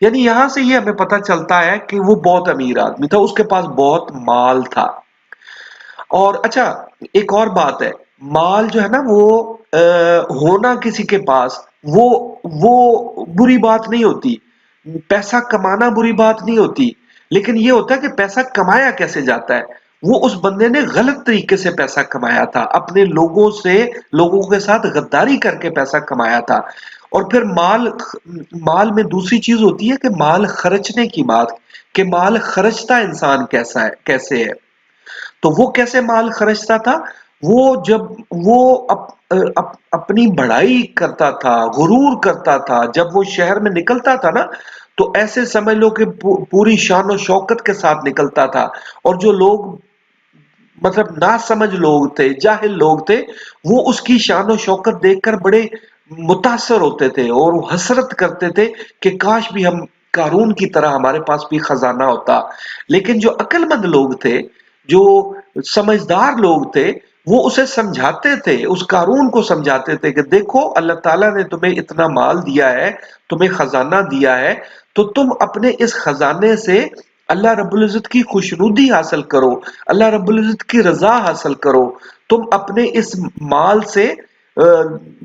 یعنی یہاں سے یہ ہمیں پتہ چلتا ہے کہ وہ بہت امیر آدمی تھا، اس کے پاس بہت مال تھا۔ اور اچھا، ایک اور بات ہے، مال جو ہے نا وہ ہونا کسی کے پاس، وہ وہ بری بات نہیں ہوتی، پیسہ کمانا بری بات نہیں ہوتی، لیکن یہ ہوتا ہے کہ پیسہ کمایا کیسے جاتا ہے۔ وہ اس بندے نے غلط طریقے سے پیسہ کمایا تھا، اپنے لوگوں کے ساتھ غداری کر کے پیسہ کمایا تھا۔ اور پھر مال میں دوسری چیز ہوتی ہے کہ مال خرچنے کی بات، کہ مال خرچتا انسان کیسے ہے۔ تو وہ کیسے مال خرچتا تھا؟ وہ جب وہ اپنی بڑائی کرتا تھا، غرور کرتا تھا، جب وہ شہر میں نکلتا تھا نا، تو ایسے سمجھ لو کہ پوری شان و شوکت کے ساتھ نکلتا تھا، اور جو لوگ مطلب ناسمجھ لوگ تھے، جاہل لوگ تھے، وہ اس کی شان و شوکت دیکھ کر بڑے متاثر ہوتے تھے اور وہ حسرت کرتے تھے کہ کاش بھی ہم قارون کی طرح ہمارے پاس بھی خزانہ ہوتا۔ لیکن جو عقل مند لوگ تھے، جو سمجھدار لوگ تھے، وہ اسے سمجھاتے تھے، اس قارون کو سمجھاتے تھے کہ دیکھو اللہ تعالیٰ نے تمہیں اتنا مال دیا ہے، تمہیں خزانہ دیا ہے، تو تم اپنے اس خزانے سے اللہ رب العزت کی خوشنودی حاصل کرو، اللہ رب العزت کی رضا حاصل کرو۔ تم اپنے اس مال سے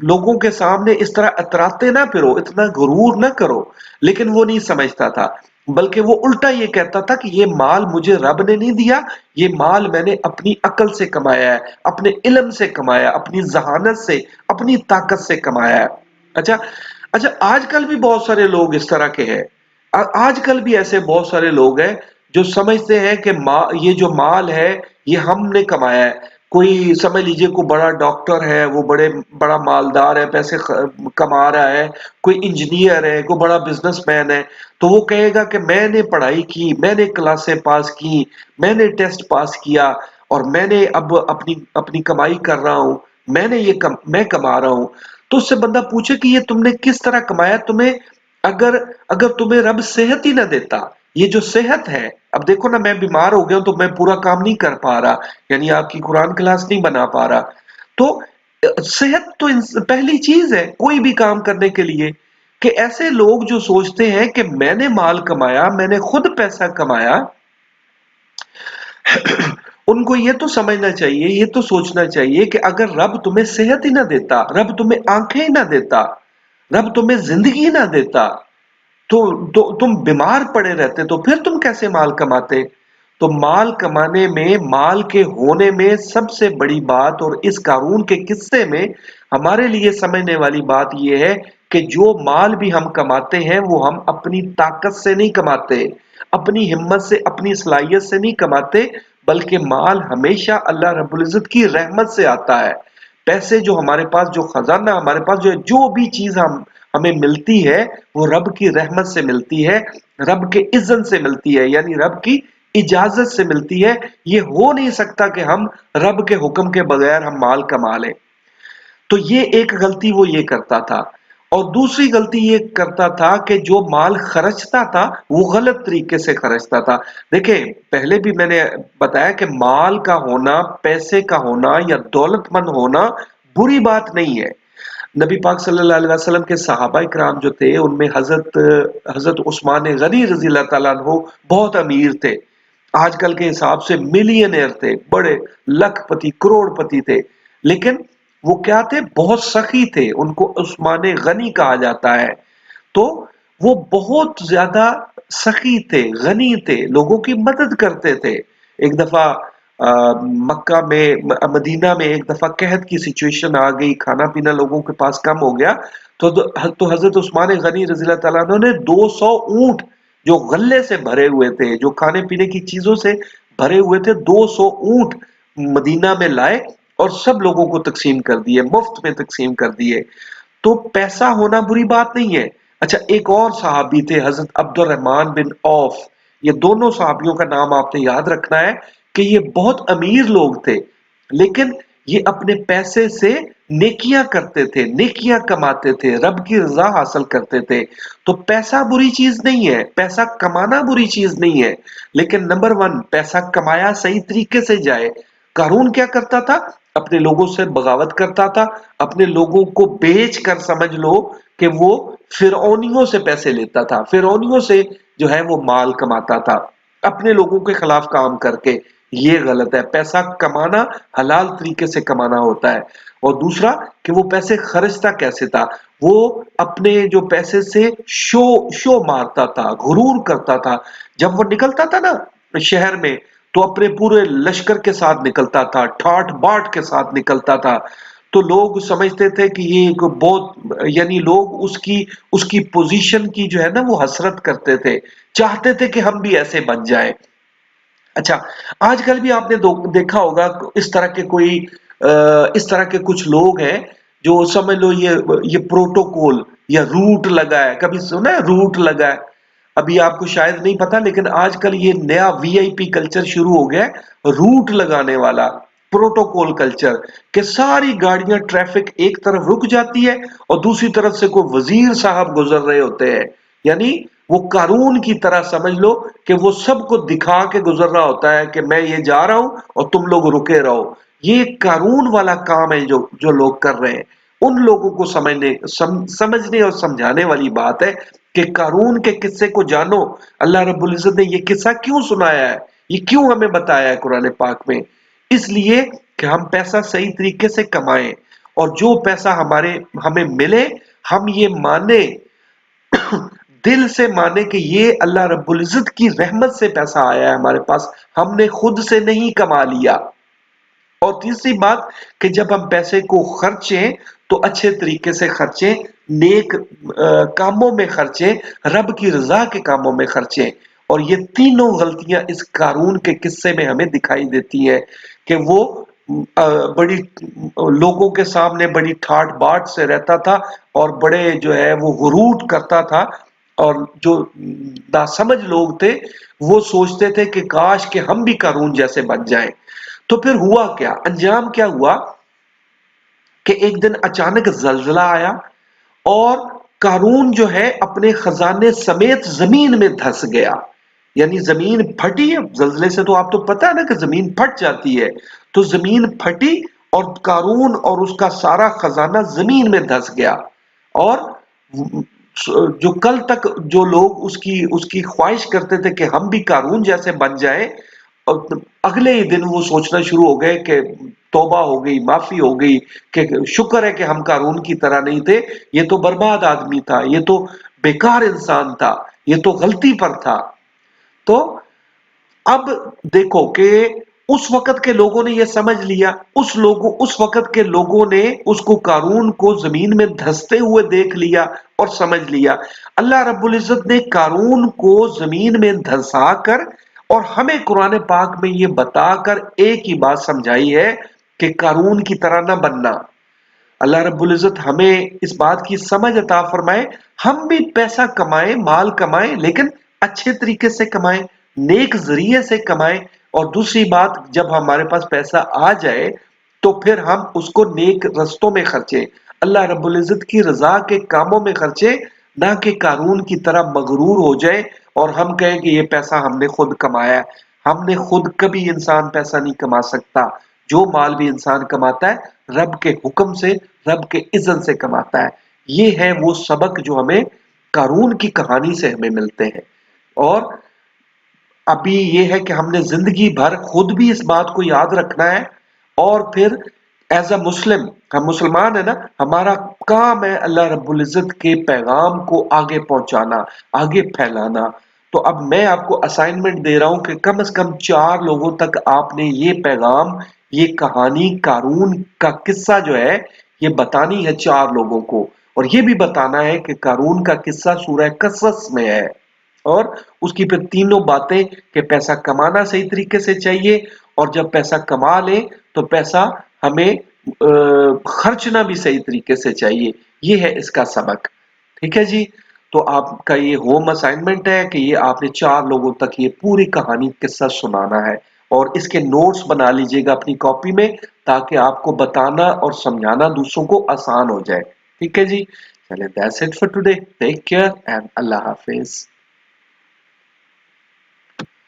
لوگوں کے سامنے اس طرح اتراتے نہ پھرو، اتنا غرور نہ کرو۔ لیکن وہ نہیں سمجھتا تھا، بلکہ وہ الٹا یہ کہتا تھا کہ یہ مال مجھے رب نے نہیں دیا، یہ مال میں نے اپنی عقل سے کمایا ہے، اپنے علم سے کمایا، اپنی ذہانت سے، اپنی طاقت سے کمایا ہے۔ اچھا اچھا، آج کل بھی بہت سارے لوگ اس طرح کے ہیں۔ آج کل بھی ایسے بہت سارے لوگ ہیں جو سمجھتے ہیں کہ یہ جو مال ہے یہ ہم نے کمایا ہے۔ کوئی سمجھ لیجئے کوئی بڑا ڈاکٹر ہے، وہ بڑا مالدار ہے، پیسے کما رہا ہے، کوئی انجینئر ہے، کوئی بڑا بزنس مین ہے، تو وہ کہے گا کہ میں نے پڑھائی کی، میں نے کلاسیں پاس کی، میں نے ٹیسٹ پاس کیا، اور میں نے اب اپنی کمائی کر رہا ہوں، میں کما رہا ہوں۔ تو اس سے بندہ پوچھے کہ یہ تم نے کس طرح کمایا؟ اگر تمہیں رب صحت ہی نہ دیتا، یہ جو صحت ہے، اب دیکھو نا، میں بیمار ہو گیا ہوں تو میں پورا کام نہیں کر پا رہا، یعنی آپ کی قرآن کلاس نہیں بنا پا رہا، تو صحت تو پہلی چیز ہے کوئی بھی کام کرنے کے لیے۔ کہ ایسے لوگ جو سوچتے ہیں کہ میں نے مال کمایا، میں نے خود پیسہ کمایا، ان کو یہ تو سمجھنا چاہیے، یہ تو سوچنا چاہیے کہ اگر رب تمہیں صحت ہی نہ دیتا، رب تمہیں آنکھیں ہی نہ دیتا، رب تمہیں زندگی نہ دیتا، تو تم بیمار پڑے رہتے، تو پھر تم کیسے مال کماتے؟ تو مال کمانے میں، مال کے ہونے میں سب سے بڑی بات، اور اس قارون کے قصے میں ہمارے لیے سمجھنے والی بات یہ ہے کہ جو مال بھی ہم کماتے ہیں وہ ہم اپنی طاقت سے نہیں کماتے، اپنی ہمت سے، اپنی صلاحیت سے نہیں کماتے، بلکہ مال ہمیشہ اللہ رب العزت کی رحمت سے آتا ہے۔ پیسے جو ہمارے پاس، جو خزانہ ہمارے پاس، جو بھی چیز ہمیں ملتی ہے، وہ رب کی رحمت سے ملتی ہے، رب کے اذن سے ملتی ہے، یعنی رب کی اجازت سے ملتی ہے۔ یہ ہو نہیں سکتا کہ ہم رب کے حکم کے بغیر ہم مال کما لیں۔ تو یہ ایک غلطی وہ یہ کرتا تھا، اور دوسری غلطی یہ کرتا تھا کہ جو مال خرچتا تھا وہ غلط طریقے سے خرچتا تھا۔ دیکھیں، پہلے بھی میں نے بتایا کہ مال کا ہونا، پیسے کا ہونا یا دولت مند ہونا بری بات نہیں ہے۔ نبی پاک صلی اللہ علیہ وسلم کے صحابہ کرام جو تھے، ان میں حضرت عثمان غنی رضی اللہ تعالیٰ عنہ بہت امیر تھے، آج کل کے حساب سے ملینئر تھے، بڑے لکھ پتی، کروڑ پتی تھے، لیکن وہ کیا تھے؟ بہت سخی تھے، ان کو عثمان غنی کہا جاتا ہے۔ تو وہ بہت زیادہ سخی تھے، غنی تھے، لوگوں کی مدد کرتے تھے۔ ایک دفعہ مکہ میں، مدینہ میں ایک دفعہ قحط کی سچویشن آ گئی، کھانا پینا لوگوں کے پاس کم ہو گیا، تو حضرت عثمان غنی رضی اللہ تعالیٰ عنہ نے 200 اونٹ جو غلے سے بھرے ہوئے تھے، جو کھانے پینے کی چیزوں سے بھرے ہوئے تھے، 200 اونٹ مدینہ میں لائے اور سب لوگوں کو تقسیم کر دیے، مفت میں تقسیم کر دیے۔ تو پیسہ ہونا بری بات نہیں ہے۔ اچھا، ایک اور صحابی تھے حضرت عبد الرحمن بن عوف، یہ دونوں صحابیوں کا نام آپ نے یاد رکھنا ہے کہ یہ بہت امیر لوگ تھے، لیکن یہ اپنے پیسے سے نیکیاں کرتے تھے، نیکیاں کماتے تھے، رب کی رضا حاصل کرتے تھے۔ تو پیسہ بری چیز نہیں ہے، پیسہ کمانا بری چیز نہیں ہے، لیکن نمبر ون، پیسہ کمایا صحیح طریقے سے جائے۔ قارون کیا کرتا تھا؟ اپنے لوگوں سے بغاوت کرتا تھا، اپنے لوگوں کو بیچ کر، سمجھ لو کہ وہ فرعونیوں سے پیسے لیتا تھا، فرعونیوں سے جو ہے وہ مال کماتا تھا اپنے لوگوں کے خلاف کام کر کے. یہ غلط ہے. پیسہ کمانا حلال طریقے سے کمانا ہوتا ہے. اور دوسرا کہ وہ پیسے خرچتا کیسے تھا. وہ اپنے جو پیسے سے شو مارتا تھا، غرور کرتا تھا. جب وہ نکلتا تھا نا شہر میں تو اپنے پورے لشکر کے ساتھ نکلتا تھا، ٹھاٹ باٹ کے ساتھ نکلتا تھا. تو لوگ سمجھتے تھے کہ یہ ایک بہت، یعنی لوگ اس کی پوزیشن کی جو ہے نا وہ حسرت کرتے تھے، چاہتے تھے کہ ہم بھی ایسے بن جائیں. اچھا، آج کل بھی آپ نے دیکھا ہوگا اس طرح کے کوئی اس طرح کے کچھ لوگ ہیں جو سمجھ لو یہ پروٹوکول یا روٹ لگا ہے. کبھی سنا ہے روٹ لگا ہے؟ ابھی آپ کو شاید نہیں پتا، لیکن آج کل یہ نیا وی آئی پی کلچر شروع ہو گیا ہے، روٹ لگانے والا پروٹوکول کلچر، کہ ساری گاڑیاں ٹریفک ایک طرف رک جاتی ہے اور دوسری طرف سے کوئی وزیر صاحب گزر رہے ہوتے ہیں. یعنی وہ قارون کی طرح سمجھ لو کہ وہ سب کو دکھا کے گزر رہا ہوتا ہے کہ میں یہ جا رہا ہوں اور تم لوگ رکے رہو. یہ قارون والا کام ہے جو لوگ کر رہے ہیں. ان لوگوں کو سمجھنے اور سمجھانے والی بات ہے کہ قارون کے قصے کو جانو. اللہ رب العزت نے یہ قصہ کیوں سنایا ہے، یہ کیوں ہمیں بتایا ہے قرآن پاک میں؟ اس لیے کہ ہم پیسہ صحیح طریقے سے کمائیں، اور جو پیسہ ہمیں ملے ہم یہ مانے، دل سے مانے کہ یہ اللہ رب العزت کی رحمت سے پیسہ آیا ہے ہمارے پاس، ہم نے خود سے نہیں کما لیا. اور تیسری بات کہ جب ہم پیسے کو خرچیں تو اچھے طریقے سے خرچیں، نیک کاموں میں خرچیں، رب کی رضا کے کاموں میں خرچیں. اور یہ تینوں غلطیاں اس قارون کے قصے میں ہمیں دکھائی دیتی ہیں کہ وہ بڑی لوگوں کے سامنے بڑی ٹھاٹ باٹ سے رہتا تھا اور بڑے جو ہے وہ غرور کرتا تھا. اور جو ناسمجھ لوگ تھے وہ سوچتے تھے کہ کاش کہ ہم بھی قارون جیسے بن جائیں. تو پھر ہوا کیا، انجام کیا ہوا کہ ایک دن اچانک زلزلہ آیا اور قارون جو ہے اپنے خزانے سمیت زمین میں دھس گیا. یعنی زمین پھٹی ہے زلزلے سے، تو آپ تو پتہ ہے نا کہ زمین پھٹ جاتی ہے. تو زمین پھٹی اور قارون اور اس کا سارا خزانہ زمین میں دھس گیا. اور جو کل تک جو لوگ اس کی خواہش کرتے تھے کہ ہم بھی قارون جیسے بن جائیں، اگلے ہی دن وہ سوچنا شروع ہو گئے کہ توبہ ہو گئی، معافی ہو گئی، کہ شکر ہے کہ ہم قارون کی طرح نہیں تھے، یہ تو برباد آدمی تھا، یہ تو بیکار انسان تھا، یہ تو غلطی پر تھا. تو اب دیکھو کہ اس وقت کے لوگوں نے یہ سمجھ لیا، اس وقت کے لوگوں نے اس کو قارون کو زمین میں دھستے ہوئے دیکھ لیا اور سمجھ لیا. اللہ رب العزت نے قارون کو زمین میں دھسا کر اور ہمیں قرآن پاک میں یہ بتا کر ایک ہی بات سمجھائی ہے کہ قارون کی طرح نہ بننا. اللہ رب العزت ہمیں اس بات کی سمجھ عطا فرمائے، ہم بھی پیسہ کمائیں، مال کمائیں، لیکن اچھے طریقے سے کمائیں، نیک ذریعے سے کمائیں. اور دوسری بات، جب ہمارے پاس پیسہ آ جائے تو پھر ہم اس کو نیک رستوں میں خرچیں، اللہ رب العزت کی رضا کے کاموں میں خرچیں، نہ کہ قارون کی طرح مغرور ہو جائے اور ہم کہیں کہ یہ پیسہ ہم نے خود کمایا ہے. ہم نے خود کبھی انسان پیسہ نہیں کما سکتا. جو مال بھی انسان کماتا ہے رب کے حکم سے، رب کے اذن سے کماتا ہے. یہ ہے وہ سبق جو ہمیں قارون کی کہانی سے ہمیں ملتے ہیں. اور ابھی یہ ہے کہ ہم نے زندگی بھر خود بھی اس بات کو یاد رکھنا ہے، اور پھر ایز اے مسلم، ہم مسلمان ہیں نا، ہمارا کام ہے اللہ رب العزت کے پیغام کو آگے پہنچانا، آگے پھیلانا. تو اب میں آپ کو اسائنمنٹ دے رہا ہوں کہ کم از کم 4 لوگوں تک آپ نے یہ پیغام، یہ کہانی قارون کا قصہ جو ہے یہ بتانی ہے 4 لوگوں کو. اور یہ بھی بتانا ہے کہ قارون کا قصہ سورہ قصص میں ہے، اور اس کی پھر تینوں باتیں کہ پیسہ کمانا صحیح طریقے سے چاہیے، اور جب پیسہ کما لیں تو پیسہ ہمیں خرچنا بھی صحیح طریقے سے چاہیے. یہ ہے اس کا سبق. ٹھیک ہے جی. تو آپ کا یہ ہوم اسائنمنٹ ہے کہ یہ آپ نے 4 لوگوں تک یہ پوری کہانی قصہ سنانا ہے، اور اس کے نوٹس بنا لیجئے گا اپنی کاپی میں، تاکہ آپ کو بتانا اور سمجھانا دوسروں کو آسان ہو جائے. ٹھیک ہے جی. چلے، that's it for today. Take care and اللہ حافظ.